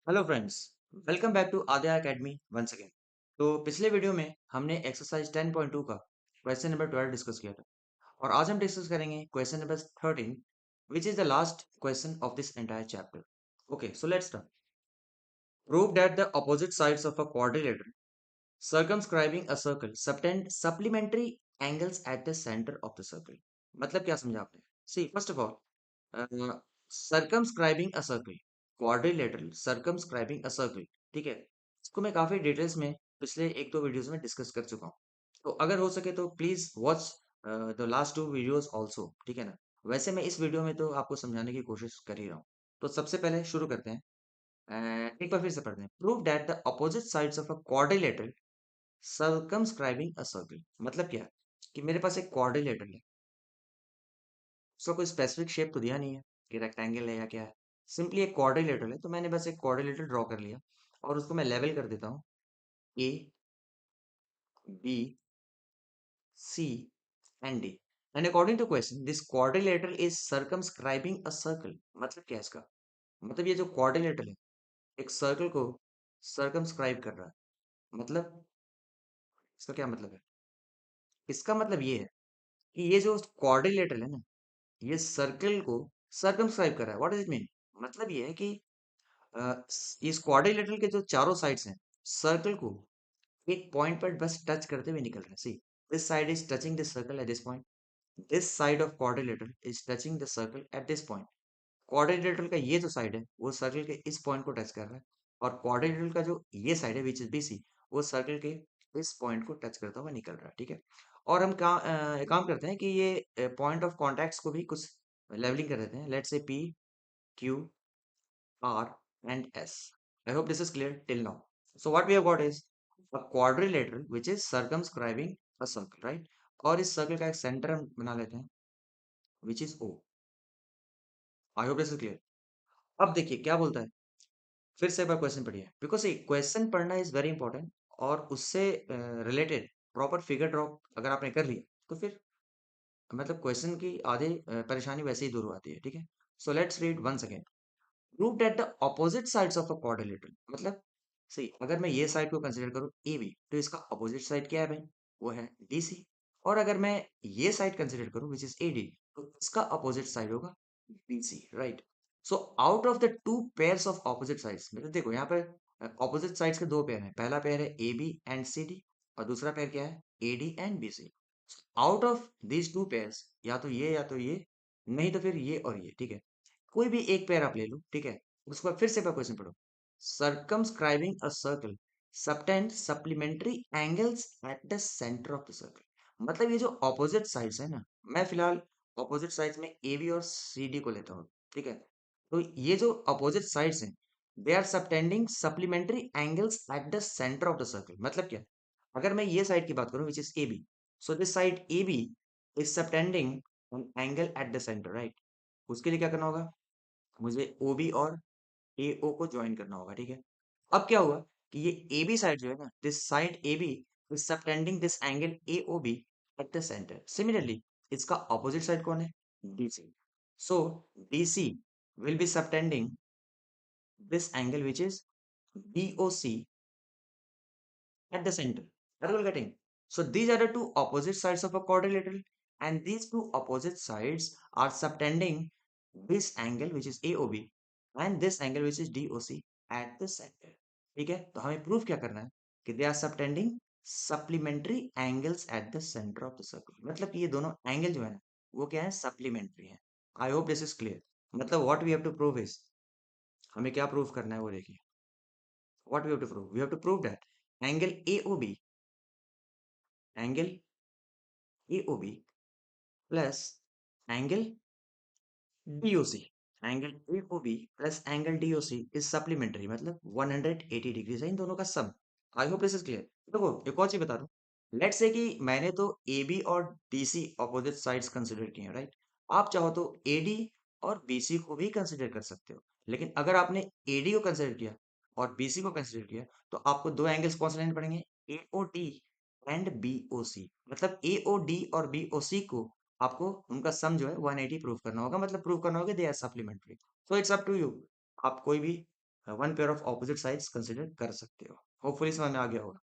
Hello friends, welcome back to Aadya academy once again. तो पिछले video में हमने एक्सरसाइज 10.2 का क्वेश्चन नंबर 12 डिस्कस किया था और आज हम डिस्कस करेंगे question number 13 which is the last question of this entire chapter. Okay, so let's start. Prove that the opposite sides of a quadrilateral circumscribing a circle subtend supplementary angles at the center of the circle। मतलब क्या समझा आपने? See first of all, circumscribing a circle, quadrilateral circumscribing a circle, ठीक है। इसको मैं काफी details में पिछले एक दो वीडियोस में डिस्कस कर चुका हूँ। तो अगर हो सके तो please watch the last two videos also, ठीक है ना। वैसे मैं इस वीडियो में तो आपको समझाने की कोशिश कर ही रहा हूँ। तो सबसे पहले शुरू करते हैं। एक बार फिर से पढ़ते हैं। Prove that the opposite sides of a quadrilateral circumscribing a circle. मतलब क्या है कि मेरे पास एक क्वाड्रिलेटरल है। उसका कोई स्पेसिफिक शेप तो दिया नहीं है कि रेक्टेंगल है या क्या है। सिंपली एक क्वाड्रिलेटरल है, तो मैंने बस एक क्वाड्रिलेटरल ड्रॉ कर लिया और उसको मैं लेवल कर देता हूँ। A, B, C and D. And according to question this quadrilateral is circumscribing a circle. मतलब क्या है इसका? मतलब ये जो क्वाड्रिलेटरल है एक सर्कल को सर्कमस्क्राइब कर रहा है। मतलब इसका क्या मतलब है? इसका मतलब ये है कि ये जो क्वाड्रिलेटरल है ना, ये सर्कल को सर्कमस्क्राइब कर रहा है। What does it mean? मतलब ये है कि इस क्वाड्रिलेटरल के जो चारों साइड्स हैं सर्कल को एक पॉइंट पर बस टच करते हुए निकल रहा है। See, this side is touching this circle at this point, this side of quadrilateral is touching the circle at this point. Quadrilateral का ये जो साइड है वो सर्कल के इस पॉइंट को टच कर रहा है और क्वाड्रिलेटरल का जो ये साइड है विच इज बीसी, वो सर्कल के इस पॉइंट को टच करता हुआ निकल रहा है, ठीक है। और हम काम करते हैं कि ये पॉइंट ऑफ कॉन्टैक्ट्स को भी कुछ लेवलिंग कर देते हैं। Let's say P, Q, R and S. I hope this is clear till now. So what we have got is a quadrilateral which is circumscribing a circle, right? और इस circle का एक सेंटर हम बना लेते हैं which is O. I hope this is clear. अब देखिए क्या बोलता है, फिर से एक बार क्वेश्चन पढ़िए, बिकॉज ये क्वेश्चन पढ़ना इज वेरी इंपॉर्टेंट और उससे रिलेटेड प्रॉपर फिगर ड्रॉ अगर आपने कर लिया तो फिर मतलब क्वेश्चन की आधे परेशानी वैसे ही दूर हो आती है, ठीक है। So let's read once again. Prove that the opposite sides of a quadrilateral. मतलब सही, अगर मैं ये साइड को कंसीडर करूं ए बी, तो इसका अपोजिट साइड क्या है भाई? वो है डी सी। और अगर मैं ये साइड कंसीडर करूं विच इज ए डी, तो इसका अपोजिट साइड होगा B C, right. So out of the two pairs of opposite sides, मतलब देखो यहाँ पर ऑपोजिट साइड्स के दो पेयर हैं। पहला पेयर है A B and C D और दूसरा पेयर क्या है? A D and B C. Out of these two pairs, या तो ये, नहीं तो फिर ये और ये, ठीक है। कोई भी एक पेयर आप ले लो, ठीक है। उसके बाद फिर से क्वेश्चन पढ़ो। Circumscribing a circle subtend supplementary angles at the centre of the circle. मतलब ये जो ऑपोजिट साइड्स है ना, मैं फिलहाल ऑपोजिट साइड्स में ए बी और सी डी को लेता हूँ, ठीक है। तो ये जो ऑपोजिट साइड्स हैं they are subtending supplementary angles at the centre of the circle. मतलब क्या? अगर मैं ये साइड की बात करूं which is A B, so this side A B is subtending an angle at the centre, right. उसके लिए क्या करना होगा? मुझे OB और AO को ज्वाइन करना होगा, ठीक है। अब क्या हुआ कि ये AB साइड जो है ना, this side AB is subtending this angle AOB eight the centre. Similarly इसका ऑपोजिट साइड कौन है? DC। So DC will be subtending this angle which is DOC at the center. Are you all getting? So these are the two opposite sides of a quadrilateral, and these two opposite sides are subtending this angle which is AOB and this angle which is DOC at the center. ठीक है, तो हमें proof क्या करना है कि they are subtending supplementary angles at the centre of the circle. मतलब कि ये दोनों एंगल जो है ना, वो क्या है? सप्लीमेंट्री है। I hope this is clear. मतलब what we have to prove is, हमें क्या प्रूव करना है वो देखिए। What we have to prove? We have to prove that angle AOB, angle AOB plus angle DOC, angle AOB plus angle DOC is supplementary, मतलब 180 degree है इन दोनों का sum. I hope this is clear. देखो एक और चीज बता दूं। लेट्स से कि मैंने तो AB और DC ऑपोजिट साइड्स कंसीडर किए हैं, राइट। आप चाहो तो AD और BC को भी कंसीडर कर सकते हो, लेकिन अगर आपने AD को कंसीडर किया और BC को कंसीडर किया तो आपको दो एंगल्स कौन से लेने पड़ेंगे? AOD and BOC। मतलब AOD और BOC को आपको उनका सम जो है 180 प्रूव करना होगा। मतलब प्रूव करना होगा they are supplementary. So it's up to you, आप कोई भी one pair of opposite sides consider कर सकते हो। होपफुली समझ में आ गया होगा।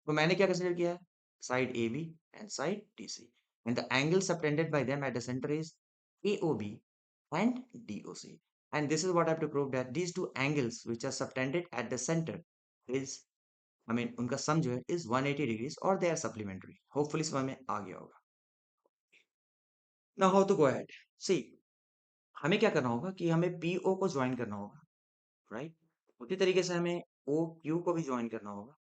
तो मैंने क्या कंसिडर किया है, side A B and side D C, and the angle subtended by them at the centre is A O B and DOC. And this is what I have to prove, that these two angles which are subtended at the center is, I mean, उनका sum जो है is 180 degrees or they are supplementary. Hopefully समझ में आ गया होगा। Now how to go ahead? See, हमें क्या करना होगा कि हमें PO को ज्वाइन करना होगा, राइट? उसी तरीके से हमें OQ को भी ज्वाइन करना होगा,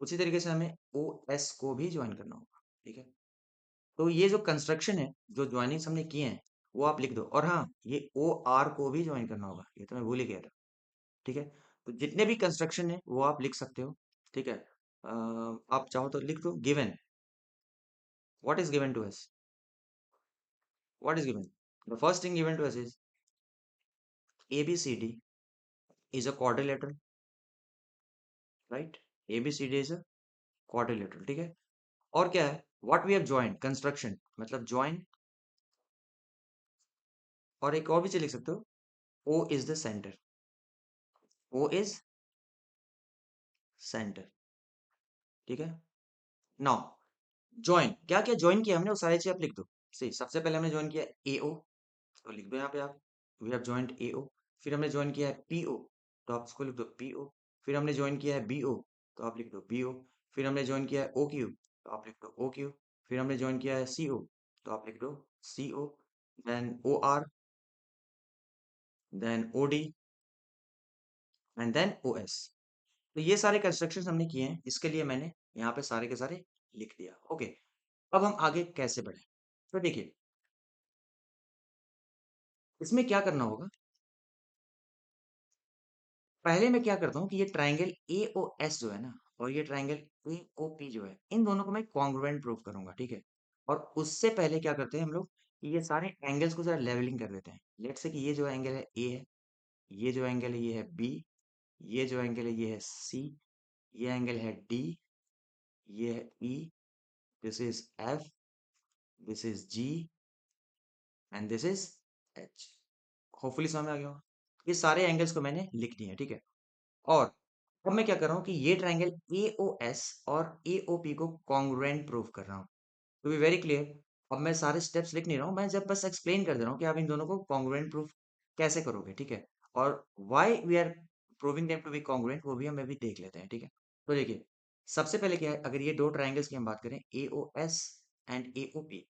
उसी तरीके से हमें OS को भी ज्वाइन करना होगा, ठीक है? तो ये जो कंस्ट्रक्शन है, जो ज्वाइनिंग्स हमने किए हैं, वो आप लिख दो। और हाँ, ये OR को भी ज्वाइन करना होगा, ये तो मैं भूल ही गया था। ठीक है, तो जितने भी कंस्ट्रक्शन है वो आप लिख सकते हो। ठीक है, आप चाहो तो लिख दो। Given, what is given to us, what is given, the first thing given to us is ABCD is a quadrilateral, right? ABCD is a quadrilateral, ठीक है। और क्या है, what we have joint, construction मतलब ज्वाइन। और एक और भी चीज लिख सकते हो, O is the centre, O is centre, ठीक है। नाउ ज्वाइन, क्या क्या ज्वाइन किया हमने वो सारी चीज आप लिख दो। सी, सबसे पहले हमने ज्वाइन किया AO, तो लिख दो यहाँ पे आप, वी हैव जॉइंट AO। फिर हमने ज्वाइन किया है PO, तो आप इसको लिख दो PO। फिर हमने ज्वाइन किया है BO, तो आप लिख दो BO। फिर हमने ज्वाइन किया है OQ, तो आप लिख दो OQ। फिर हमने ज्वाइन किया है CO, तो आप लिख दो CO। Then OR, then OD and then OS। तो ये सारे कंस्ट्रक्शंस हमने किए हैं, इसके लिए मैंने यहाँ पे सारे के सारे लिख दिया। ओके, अब हम आगे कैसे बढ़े, तो देखिए इसमें क्या करना होगा। पहले मैं क्या करता हूँ कि ये ट्राइंगल AOS जो है ना, और ये ट्राइंगल AOP जो है, इन दोनों को मैं कॉन्ग्रुएंट प्रूव करूंगा, ठीक है। और उससे पहले क्या करते हैं हम लोग कि ये सारे एंगल्स को जरा लेवलिंग कर देते हैं। लेट्स से कि ये जो एंगल है A है, ये जो एंगल है ये है B, ये जो एंगल है ये है C, ये एंगल है D, ये है E, this is F, this is G and this is H। Hopefully समझ में आ गया होगा। ये सारे एंगल्स को मैंने लिख दिए हैं, ठीक है। और अब मैं क्या कर रहा हूँ कि ये ट्राइंगल AOS और AOP को कॉन्ग्रुएंट प्रूव कर रहा हूँ। टू बी वेरी क्लियर, अब मैं सारे स्टेप्स लिख नहीं रहा हूँ, मैं जब बस एक्सप्लेन कर दे रहा हूँ कि आप इन दोनों को कॉन्ग्रुएंट प्रूफ कैसे करोगे, ठीक है। और why we are proving them to be congruent, वो भी हम अभी देख लेते हैं, ठीक है। तो देखिए सबसे पहले क्या है, अगर ये दो ट्राइंगल्स की हम बात करें AOS एंड AOP,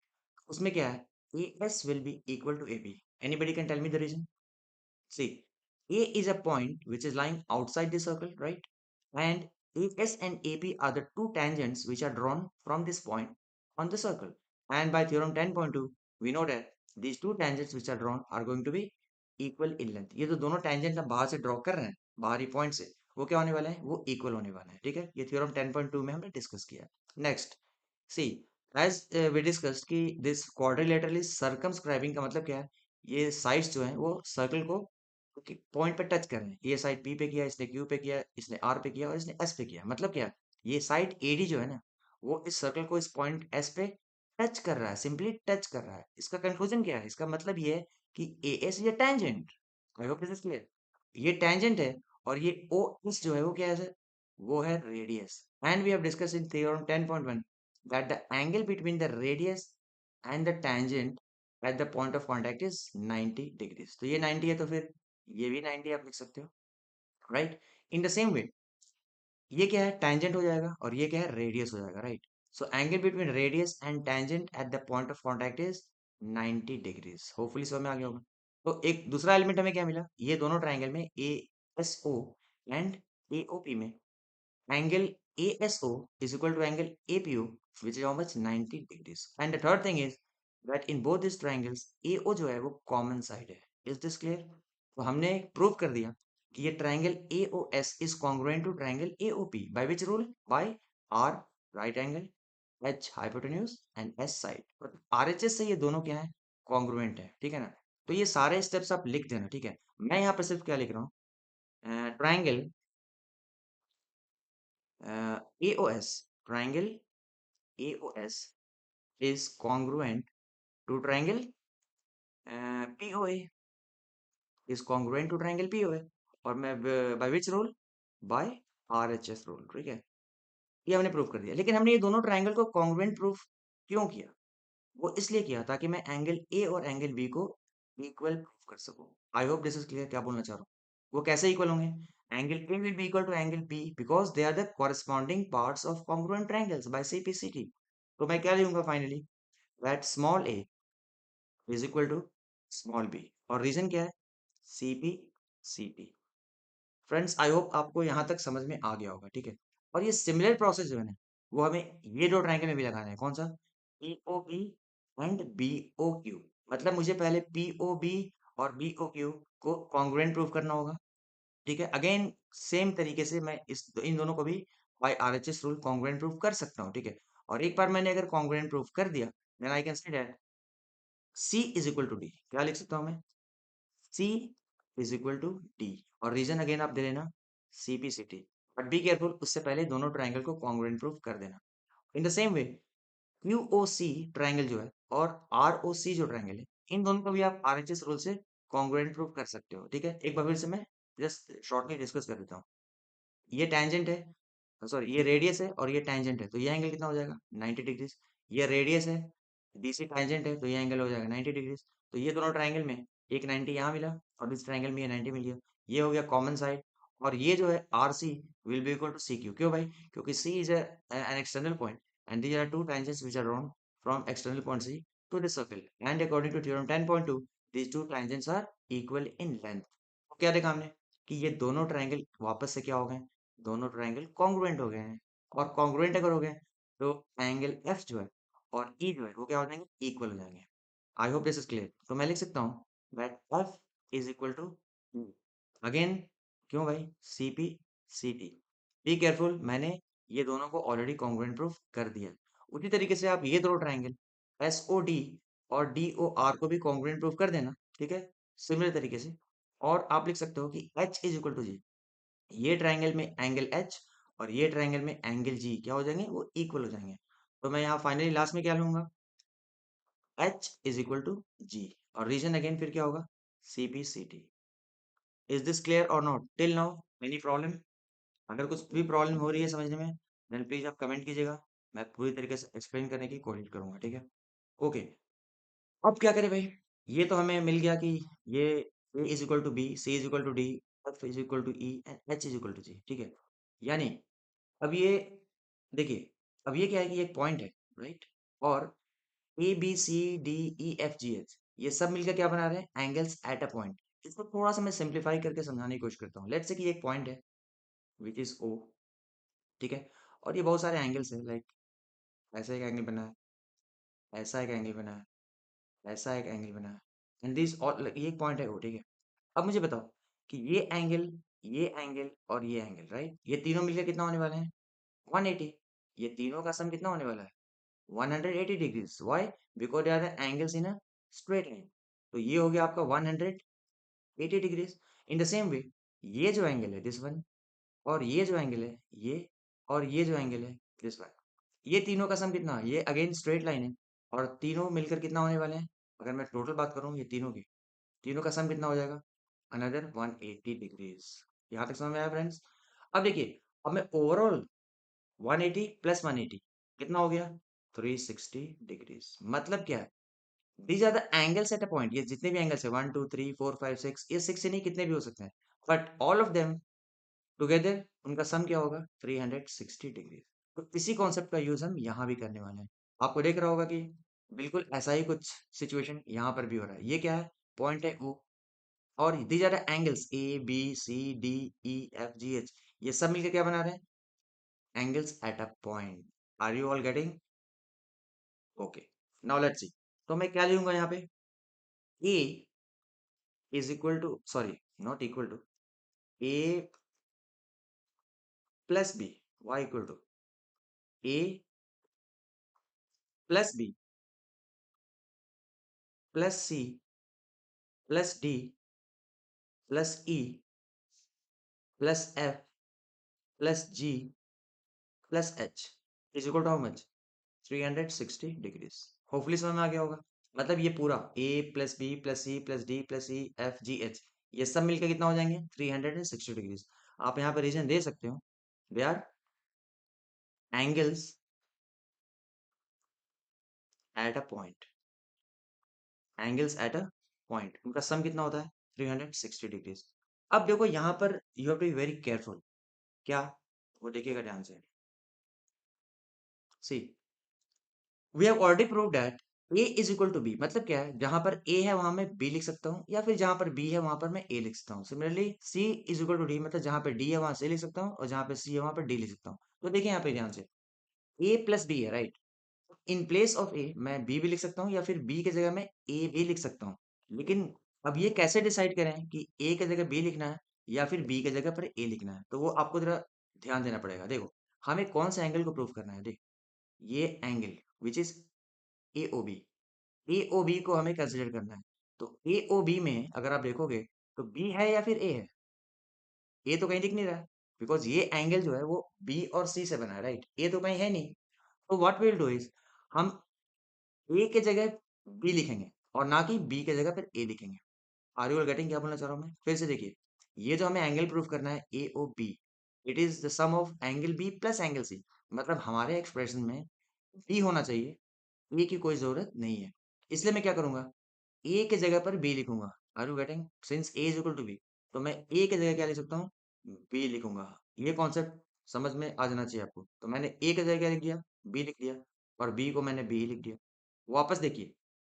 उसमें क्या है, AS will be equal to AB. Anybody can tell me the reason? See, A is a point which is lying outside the circle, right? And AS and AP are the two tangents which are drawn from this point on the circle. And by theorem 10.2, we know that these two tangents which are drawn are going to be equal in length. ये जो दोनों tangents हम बाहर से draw कर रहे हैं, बाहरी point से, वो क्या होने वाले हैं, वो equal होने वाले हैं, ठीक है। ये theorem 10.2 में हमने discuss किया। Next, see, as we discussed कि this quadrilateral is circumscribing, का मतलब क्या है, ये sides जो हैं वो circle को पॉइंट पे टच कर रहे हैं। ये साइड P पे किया, इसने Q पे किया, इसने R पे किया और इसने S पे किया। मतलब क्या, ये साइड AD जो है ना, वो इस सर्कल को इस पॉइंट S पे टच कर रहा है, सिंपली टच कर रहा है। इसका कंक्लूजन क्या है, इसका मतलब ये है कि AS ये tangent, I hope this is clear, ये टेंजेंट है। और ये OS जो है वो क्या है, वो है radius. And we have discuss in theorem 10.1 that the angle between the radius and the tangent at the point of contact is 90 degrees. तो ये 90 है, तो फिर ये भी 90 आप लिख सकते हो, right. In the same way ये क्या है, टैंजेंट हो जाएगा, और ये क्या है, रेडियस हो जाएगा, right. So angle between radius and tangent eight the point of contact is 90 degrees. Hopefully समझ में आ गया होगा। तो एक दूसरा एलिमेंट हमें क्या मिला, ये दोनों ट्राइंगल में ASO एंड AOP में angle ASO is equal to angle APO, which is how much, 90 degrees. And the third thing is that in both these triangles AO जो है वो common side है। Is this clear? तो हमने prove कर दिया कि ये triangle AOS is congruent to triangle AOP by which rule? By R right angle, H hypotenuse and S side। और RHS से ये दोनों क्या है, congruent है, ठीक है ना। तो ये सारे स्टेप्स आप लिख देना, ठीक है। मैं यहाँ पे सिर्फ क्या लिख रहा हूँ, triangle AOS, triangle AOS is congruent to triangle POA, is congruent to triangle POA। और मैं by which rule, by RHS rule, ठीक है। ये हमने प्रूव कर दिया, लेकिन हमने ये दोनों ट्रायंगल को कॉन्ग्रुएंट प्रूफ क्यों किया? वो इसलिए किया ताकि मैं एंगल ए और एंगल बी को इक्वल प्रूव कर सकूं। I hope this is clear, क्या बोलना चाह रहा हूँ। वो कैसे इक्वल होंगे? Angle A will be equal to angle B because they are the corresponding parts of congruent triangles by CPCT. तो मैं क्या लिखूंगा finally, that small a is equal to small b, और रीजन क्या है? सीपी सीटी। Friends I hope आपको यहाँ तक समझ में आ गया होगा, ठीक है। और ये सिमिलर प्रोसेस जो है ना, वो हमें ये दो ट्रायंगल में भी लगाना है। कौन सा? POB and BOQ. मतलब मुझे पहले पीओबी और बीओक्यू को कॉन्ग्रुएंट प्रूव करना होगा, ठीक है। अगेन सेम तरीके से मैं इन दोनों को भी by RHS rule congruent prove कर सकता हूँ, ठीक है। और एक बार मैंने अगर कॉन्ग्रुएंट प्रूव कर दिया, then I can say that C is equal to D. क्या लिख सकता हूँ मैं? C is equal to D, और रीजन अगेन आप दे लेना CP CT. But be careful, उससे पहले दोनों ट्रायंगल को कॉन्ग्रुएंट प्रूव कर देना। In the same way QOC triangle जो है और आरओसी जो ट्रायंगल है, इन दोनों को भी आप आरएचएस रूल से कॉन्ग्रुएंट प्रूव कर सकते हो, ठीक है। एक बार फिर से मैं जस्ट शॉर्टली डिस्कस कर देता हूँ। ये टैंजेंट है, सॉरी ये रेडियस है और ये टैंजेंट है, तो ये एंगल कितना हो जाएगा? 90 डिग्रीज। ये रेडियस है, बीसी टैंजेंट है, तो ये एंगल हो जाएगा 90 डिग्रीज। तो ये दोनों ट्रायंगल में एक 90 यहाँ मिला और इस ट्रायंगल में ये 90 मिल गया। ये हो गया कॉमन साइड। और ये जो है R C will be equal to C Q. क्यों भाई? क्योंकि C is an external point and these are two tangents which are drawn from external point C to this circle, and according to theorem 10.2 these two tangents are equal in length। तो क्या देखा हमने कि ये दोनों triangle वापस से क्या हो गए? दोनों ट्रायंगल कॉन्ग्रुएंट हो गए हैं। और कॉन्ग्रुएंट अगर हो गए तो एंगल एफ जो है और ई जो है वो क्या हो जाएंगे? इक्वल हो जाएंगे। I hope this is clear. तो मैं लिख सकता हूँ that F is equal to again, क्यों भाई? C P C T. Be careful, मैंने ये दोनों को ऑलरेडी कॉन्ग्रुएंट प्रूफ कर दिया। उसी तरीके से आप ये दोनों ट्रायंगल एस ओ डी और डी ओ आर को भी कॉन्ग्रुएंट प्रूफ कर देना, ठीक है, सिमिलर तरीके से। और आप लिख सकते हो कि एच इज इक्वल टू जी। ये ट्रायंगल में एंगल एच और ये ट्रायंगल में एंगल जी क्या हो जाएंगे? वो इक्वल हो जाएंगे। तो मैं यहाँ फाइनली लास्ट में क्या लूंगा? H is equal to G, और रीजन अगेन फिर क्या होगा? C P C T. Is this clear और not till now? Any problem? अगर कुछ भी प्रॉब्लम हो रही है समझने में, देन प्लीज आप कमेंट कीजिएगा। मैं पूरी तरीके से एक्सप्लेन करने की कोशिश करूंगा, ठीक है। ओके, अब क्या करें भाई? ये तो हमें मिल गया कि ये A is equal to B, C is equal to D, F is equal to E and H is equal to G, ठीक है। यानी अब ये देखिए, अब ये क्या है कि एक पॉइंट है, राइट। और A B C D E F G H ये सब मिलकर क्या बना रहे हैं? Angles at a point. इसको थोड़ा सा मैं सिंप्लीफाई करके समझाने की कोशिश करता हूँ। लेट्स से कि एक पॉइंट है विच इज ओ, ठीक है। और ये बहुत सारे एंगल्स है, लाइक ऐसा एक एंगल बना है, ऐसा एक एंगल बना है, ऐसा एक एंगल बना है, एंड दिस ऑल, ये एक पॉइंट है वो, ठीक है। अब मुझे बताओ कि ये एंगल और ये एंगल, राइट, ये तीनों मिलकर कितना होने वाले हैं? 180। ये तीनों का सम कितना होने वाला है? 180 degrees. Why? Because they are the angles in a straight line. तो ये हो गया आपका 180 degrees. In the same way ये जो एंगल है दिस वन, और ये जो एंगल है ये, और ये जो एंगल है दिस वन, ये तीनों का सम कितना? ये अगेन स्ट्रेट लाइन है, और तीनों मिलकर कितना होने वाले हैं? अगर मैं टोटल बात करूं ये तीनों की, तीनों का सम कितना हो जाएगा? Another 180 degrees. यहाँ तक समझ में आया फ्रेंड्स? अब देखिए, अब मैं ओवरऑल 180 प्लस 180 कितना हो गया? 360 डिग्रीज। मतलब क्या है? These are the angles at a point. ये जितने भी एंगल्स है 1 2 3 4 5 6, ये 6 से नहीं कितने भी हो सकते हैं, but all of them together उनका सम क्या होगा? 360 डिग्री। तो इसी कॉन्सेप्ट का यूज हम यहाँ भी करने वाले हैं। आपको देख रहा होगा कि बिल्कुल ऐसा ही कुछ सिचुएशन यहाँ पर भी हो रहा है। ये क्या है? पॉइंट है ओ, और these are the angles A B C D E F G H, ये सब मिलकर क्या बना रहे हैं? Angles at a point. Are you all getting? Okay, now let's see. तो मैं क्या लिखूंगा यहाँ पे? A is equal to, sorry, not equal to, A plus B, Y equal to A plus B plus C plus D plus E plus F plus G plus H is equal to how much? 360 degrees. Hopefully समझ में आ गया होगा। मतलब ये पूरा A plus B plus C plus D plus E F G H, ये सब मिलकर कितना हो जाएंगे 360 डिग्रीज। आप यहाँ पे रीजन दे सकते हो, they are angles at a point, angles at a point, उनका सम कितना होता है 360 डिग्रीज। अब देखो यहाँ पर you have to be very careful. क्या? वो देखिएगा ध्यान से। See, we have already prove that A is equal to B, मतलब क्या है, जहां पर ए है वहां मैं बी लिख सकता हूँ, या फिर जहां पर बी है वहां पर मैं ए लिख सकता हूँ। Similarly C is equal to D, मतलब जहां पे डी है वहां सी लिख सकता हूँ, और जहां पे सी है वहां पर डी लिख सकता हूँ। तो देखिए यहाँ पे ध्यान से, ए प्लस बी है, राइट। इन प्लेस ऑफ ए मैं बी भी लिख सकता हूँ, या फिर बी की जगह मैं ए भी लिख सकता हूँ। लेकिन अब ये कैसे डिसाइड करें कि ए की जगह बी लिखना है या फिर बी की जगह पर ए लिखना है, तो वो आपको जरा ध्यान देना पड़ेगा। देखो, हमें कौन से एंगल को प्रूव करना है। देख, ये angle which is A O B, A O B को हमें कंसिडर करना है। तो ए ओ बी में अगर आप देखोगे तो बी है या फिर ए है? ए तो कहीं दिख नहीं रहा है, बिकॉज ये एंगल जो है वो बी और सी से बना है, राइट। ए तो कहीं है नहीं। तो व्हाट विल डू इज, हम ए के जगह बी लिखेंगे और ना कि बी के जगह पर ए लिखेंगे। आर यू गेटिंग क्या बोलना चाह रहा हूँ मैं? फिर से देखिए, ये जो हमें एंगल प्रूफ करना है A O B, it is the sum of angle B plus angle C. मतलब हमारे एक्सप्रेशन में बी होना चाहिए, ए की कोई जरूरत नहीं है। इसलिए मैं क्या करूंगा, ए के जगह पर बी लिखूंगा। Are you getting? Since A is equal to B, तो मैं ए के जगह क्या लिख सकता हूँ, बी लिखूंगा। ये कॉन्सेप्ट समझ में आ जाना चाहिए आपको। तो मैंने ए के जगह क्या लिख दिया, बी लिख दिया, और बी को मैंने बी लिख दिया। वापस देखिए,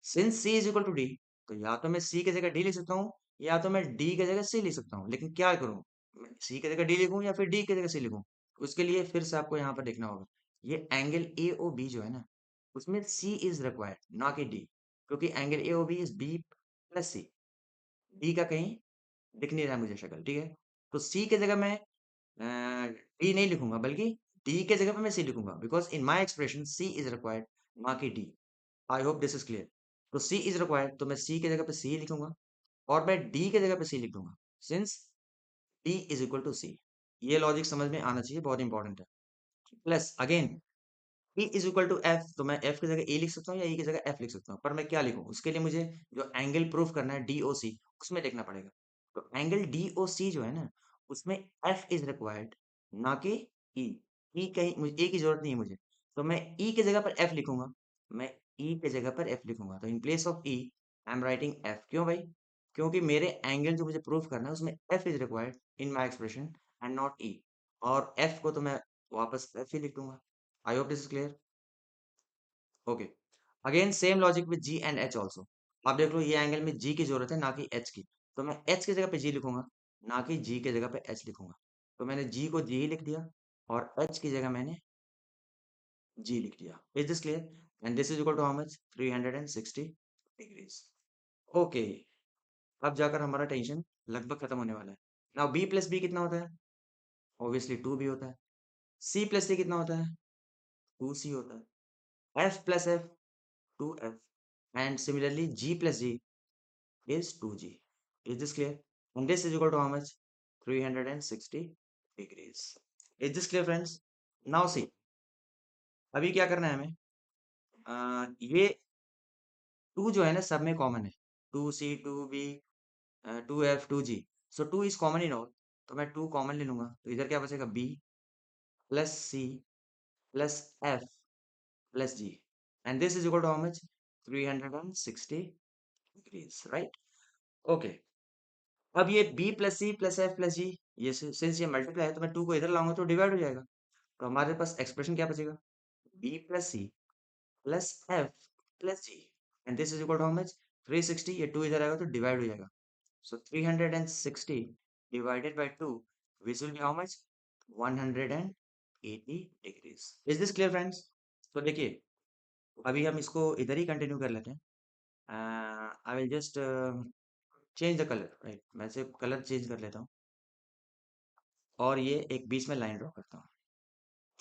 since C is equal to D, तो या तो मैं सी की जगह डी लिख सकता हूँ, या तो मैं डी की जगह सी लिख सकता हूँ। लेकिन क्या करूँ, मैं सी की जगह डी लिखूँ या फिर डी की जगह सी लिखूँ? उसके लिए फिर से आपको यहाँ पर देखना होगा, ये एंगल ए ओ बी जो है ना, उसमें सी इज रिक्वायर्ड, ना कि डी। क्योंकि angle A O B is B plus C, D का कहीं दिख नहीं रहा है मुझे शक्ल, ठीक है। तो सी की जगह मैं डी नहीं लिखूंगा, बल्कि डी के जगह पे मैं सी लिखूंगा, because in my expression C is required, ना कि D. I hope this is clear. तो सी इज रिक्वायर्ड, तो मैं सी की जगह पे सी लिखूंगा, और मैं डी की जगह पे सी लिख दूंगा, since D is equal to C. ये लॉजिक समझ में आना चाहिए, बहुत इंपॉर्टेंट है। Plus again, E is equal to F, तो मैं एफ की जगह ए लिख सकता हूँ या ई की जगह एफ लिख सकता हूँ, पर मैं क्या लिखूँ उसके लिए मुझे जो एंगल प्रूफ करना है डी ओ सी, उसमें देखना पड़ेगा। तो एंगल डी ओ सी जो है ना, उसमें एफ इज रिक्वायर्ड, ना कि ई। ई कहीं मुझे ए की जरूरत नहीं है मुझे, तो मैं ई की जगह पर एफ लिखूंगा। मैं ई की जगह पर एफ लिखूंगा, तो in place of E I am writing F. क्यों भाई? क्योंकि मेरे एंगल जो मुझे प्रूफ करना है उसमें F is required in my expression and not E. और एफ को तो मैं वापस एफ ही लिख दूंगा। I hope this is clear. Okay, again same logic with G and H also. आप देख लो, ये एंगल में जी की जरूरत है ना कि एच की, तो मैं एच की जगह पे जी लिखूंगा, ना कि जी की जगह पे एच लिखूंगा। तो मैंने जी को जी ही लिख दिया, और एच की जगह मैंने जी लिख दिया। Is this clear? And this is equal to how much, 360 degrees. Okay, अब जाकर हमारा टेंशन लगभग खत्म होने वाला है। नाउ बी प्लस बी कितना होता है? ऑब्वियसली 2b होता है। सी प्लस सी कितना होता है? 2c होता है। F plus F, 2f। And similarly g plus G is 2g. Is this clear? And this is equal to how much? 360 degrees. Is this clear, friends? Now see, अभी क्या करना है हमें? ये 2 जो है ना सब में कॉमन है, 2c 2b 2f 2g। So 2 is common in all, तो मैं 2 कॉमन ले लूंगा, तो इधर क्या बचेगा, b plus c plus f plus g। And this is equal to how much, 360 degrees, right? Okay, अब ये b plus C plus F plus G, ये सिंस ये मल्टीप्लाई है, तो मैं 2 को इधर लाऊंगा तो डिवाइड हो जाएगा। तो हमारे पास एक्सप्रेशन क्या बचेगा, b plus C plus F plus G. And this is equal to how much, 360। ये 2 इधर आएगा तो डिवाइड हो जाएगा। So 360 divided by 2, which will be how much, 180 degrees. Is this clear, friends? तो देखिए, अभी हम इसको इधर ही कंटिन्यू कर लेते हैं। I will just change the colour, right. मैं सिर्फ कलर चेंज कर लेता हूँ, और ये एक बीच में लाइन ड्रॉ करता हूँ।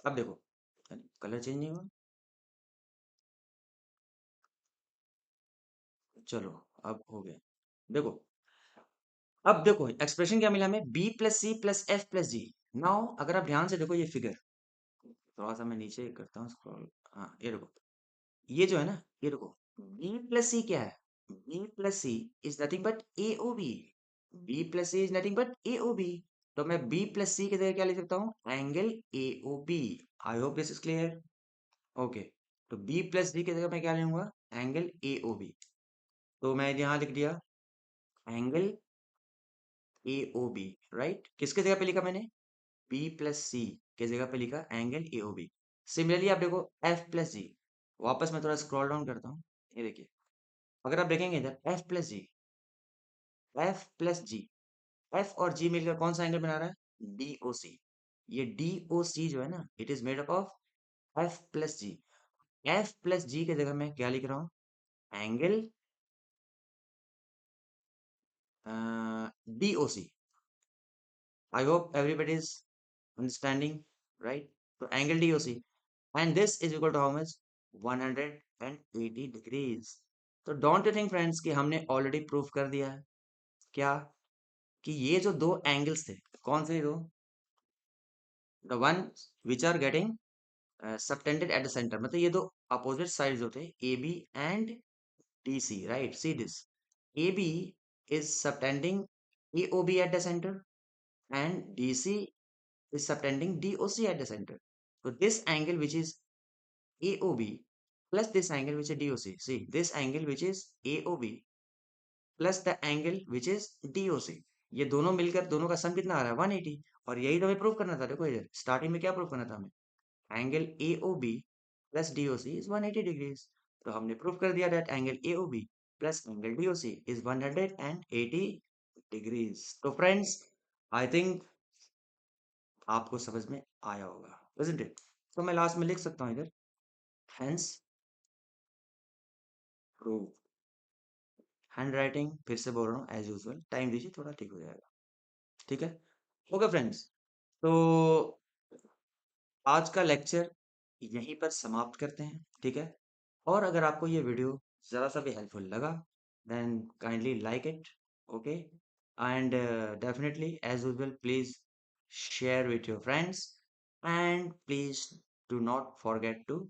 अब देखो, कलर चेंज नहीं हुआ। चलो, अब हो गया। देखो, अब देखो एक्सप्रेशन क्या मिला हमें, B plus C plus F plus G. Now अगर आप ध्यान से देखो ये फिगर, थोड़ा सा मैं नीचे करता हूँ स्क्रॉल। हाँ, ये देखो, ये जो है ना, ये देखो, बी प्लस सी क्या है, B plus C is nothing but A O B. B plus C is nothing but A O B. तो मैं बी प्लस सी की जगह क्या लिख सकता हूँ? Angle A O B. I hope this is clear. Okay, तो बी प्लस डी की जगह मैं क्या लूंगा? Angle A O B. तो मैं यहाँ लिख दिया angle A O B. Right, किसकी जगह पे लिखा मैंने? बी प्लस सी की जगह पे लिखा angle A O B. Similarly आप देखो एफ प्लस जी। वापस मैं थोड़ा स्क्रॉल डाउन करता हूँ। ये देखिए, अगर आप देखेंगे इधर F plus G, F plus G, F और जी मिलकर कौन सा एंगल बना रहा है? D O C. ये डी ओ सी जो है ना, it is made up of F plus G. F plus G की जगह मैं क्या लिख रहा हूँ? Angle D O C. I hope everybody is understanding, right? तो angle D O C and this is equal to how much? 180 degrees. तो don't you think friends कि हमने ऑलरेडी प्रूव कर दिया है क्या? कि ये जो दो एंगल्स थे, कौन से दो? The one which are getting subtended at the centre, मतलब ये दो अपोजिट साइड्स होते हैं, A B and D C. Right, see this, A B is subtending A O B at the centre and DC is subtending DOC at the center. So this angle which is AOB plus this angle which is DOC. See, this angle which is AOB plus the angle which is DOC. ये दोनों मिलकर दोनों का सम कितना आ रहा है? 180। और यही तो हमें प्रूव करना था। देखो इधर स्टार्टिंग में क्या प्रूव करना था हमें? Angle AOB plus DOC is 180 degrees. तो हमने प्रूव कर दिया that angle AOB plus angle DOC is 180 degrees. तो फ्रेंड्स, आई थिंक आपको समझ में आया होगा, isn't it? तो मैं लास्ट में लिख सकता हूँ इधर, हेंस प्रूव। हैंड राइटिंग फिर से बोल रहा हूँ एज यूजुअल, टाइम दीजिए थोड़ा, ठीक हो जाएगा। ठीक है, ओके फ्रेंड्स। तो आज का लेक्चर यहीं पर समाप्त करते हैं, ठीक है? और अगर आपको ये वीडियो ज़रा सा भी हेल्पफुल लगा, then kindly like it, okay? And definitely as usual please share with your friends and please do not forget to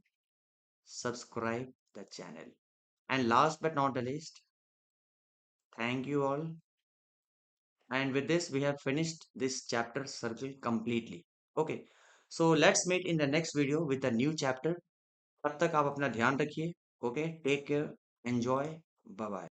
subscribe the channel. And last but not the least, thank you all. And with this, we have finished this chapter circle completely. Okay. So let's meet in the next video with a new chapter. तब तक आप अपना ध्यान रखिए. Okay. Take care. Enjoy. Bye bye.